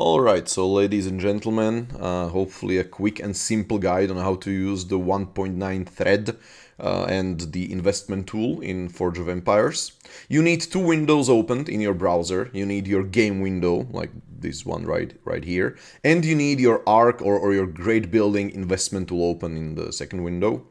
Alright, so ladies and gentlemen, hopefully a quick and simple guide on how to use the 1.9 thread and the investment tool in Forge of Empires. You need two windows opened in your browser. You need your game window, like this one right here, and you need your ARC or your Great Building investment tool open in the second window.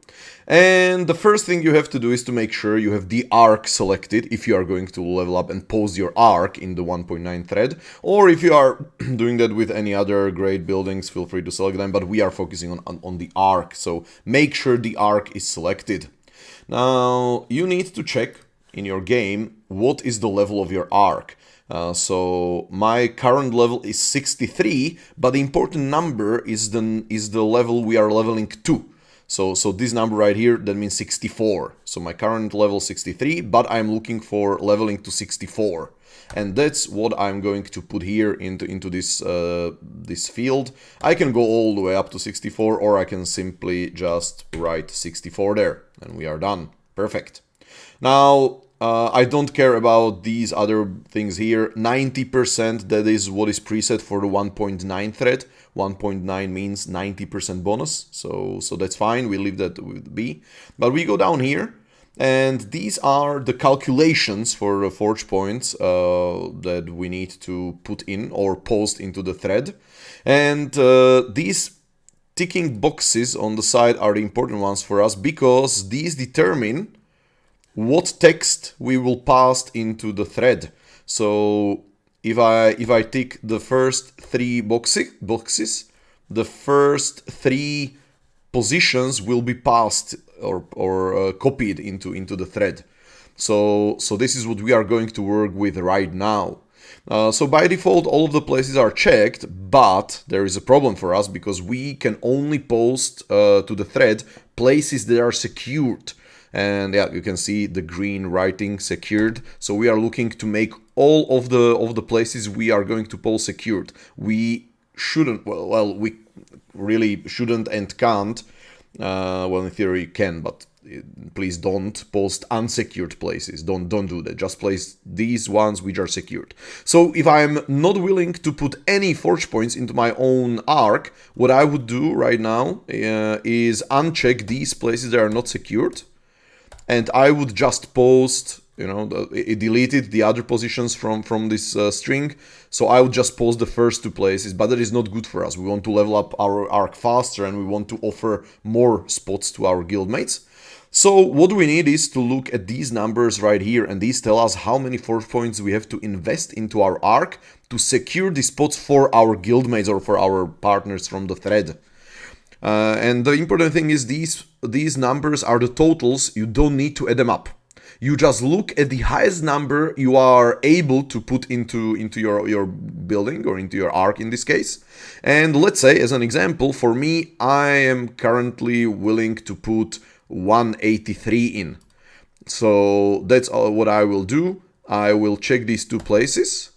And the first thing you have to do is to make sure you have the ARC selected if you are going to level up and pose your ARC in the 1.9 thread, or if you are doing that with any other great buildings, feel free to select them, but we are focusing on the ARC, so make sure the ARC is selected. Now, you need to check in your game what is the level of your ARC. So my current level is 63, but the important number is the level we are leveling to. So this number right here, that means 64. So my current level 63, but I'm looking for leveling to 64. And that's what I'm going to put here into this field. I can go all the way up to 64, or I can simply just write 64 there, and we are done. Perfect. Now, I don't care about these other things here. 90%, that is what is preset for the 1.9 thread. 1.9 means 90% bonus, so that's fine. We leave that with B. But we go down here, and these are the calculations for the forge points that we need to put in or post into the thread. And these ticking boxes on the side are the important ones for us, because these determine what text we will pass into the thread. So if I tick the first three boxes, the first three positions will be passed or copied into the thread. So this is what we are going to work with right now. So by default, all of the places are checked, but there is a problem for us because we can only post to the thread places that are secured. And yeah, you can see the green writing secured. So we are looking to make all of the places we are going to post secured. We shouldn't, well, we really shouldn't and can't. Well, in theory can, but please don't post unsecured places. Don't do that. Just place these ones which are secured. So if I'm not willing to put any forge points into my own arc, what I would do right now is uncheck these places that are not secured. And I would just post, it deleted the other positions from this string. So I would just post the first two places, but that is not good for us. We want to level up our arc faster, and we want to offer more spots to our guildmates. So what we need is to look at these numbers right here, and these tell us how many forge points we have to invest into our arc to secure the spots for our guildmates or for our partners from the thread. And the important thing is these numbers are the totals. You don't need to add them up. You just look at the highest number you are able to put into your building, or into your arc in this case. And let's say, as an example, for me, I am currently willing to put 183 in. So that's what I will do. I will check these two places.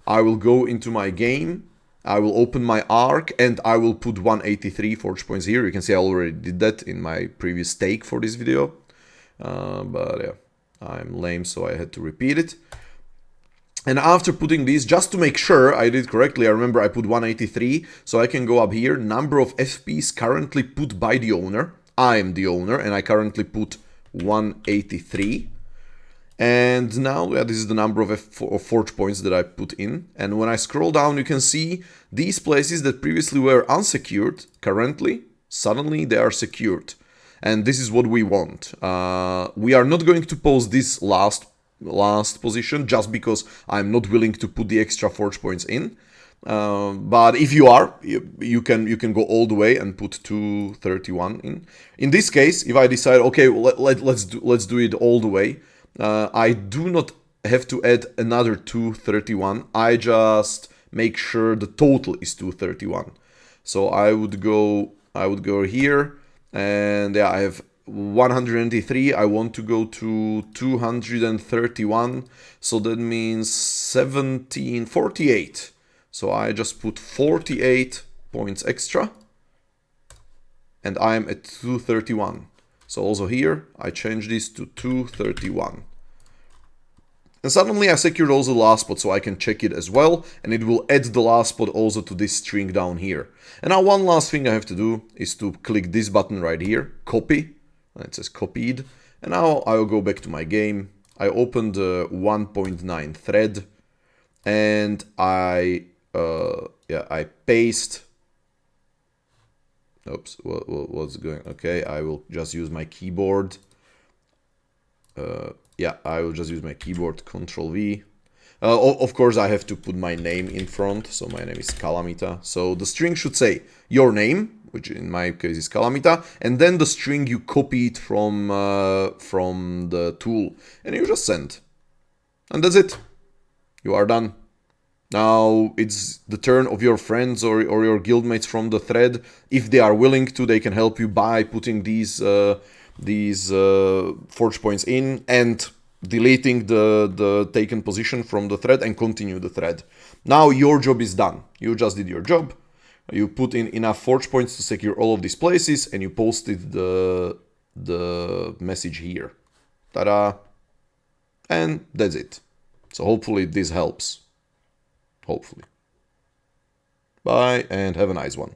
I will go into my game. I will open my arc, and I will put 183 forge points here. You can see I already did that in my previous take for this video. But yeah, I'm lame, so I had to repeat it. And after putting these, just to make sure I did correctly, I remember I put 183, so I can go up here, number of FPs currently put by the owner. I am the owner, and I currently put 183. And now, yeah, this is the number of forge points that I put in. And when I scroll down, you can see these places that previously were unsecured, currently, suddenly they are secured. And this is what we want. We are not going to post this last position just because I'm not willing to put the extra forge points in. But if you are, you can go all the way and put 231 in. In this case, if I decide, okay, let's do it all the way. I do not have to add another 231. I just make sure the total is 231. So I would go here, and yeah, I have 183. I want to go to 231. So that means 1748. So I just put 48 points extra, and I'm at 231. So also here, I change this to 231. And suddenly I secured also the last spot, so I can check it as well, and it will add the last spot also to this string down here. And now one last thing I have to do is to click this button right here, copy, and it says copied. And now I will go back to my game. I open the 1.9 thread, and I paste. Oops, what's going? Okay, I will just use my keyboard. I will just use my keyboard, Control V. Of course, I have to put my name in front, so my name is Calamita. So the string should say your name, which in my case is Calamita, and then the string you copied from the tool, and you just send. And that's it. You are done. Now it's the turn of your friends or your guildmates from the thread. If they are willing to, they can help you by putting these forge points in and deleting the taken position from the thread and continue the thread. Now your job is done. You just did your job. You put in enough forge points to secure all of these places, and you posted the message here. Ta-da! And that's it. So hopefully this helps. Hopefully. Bye and have a nice one.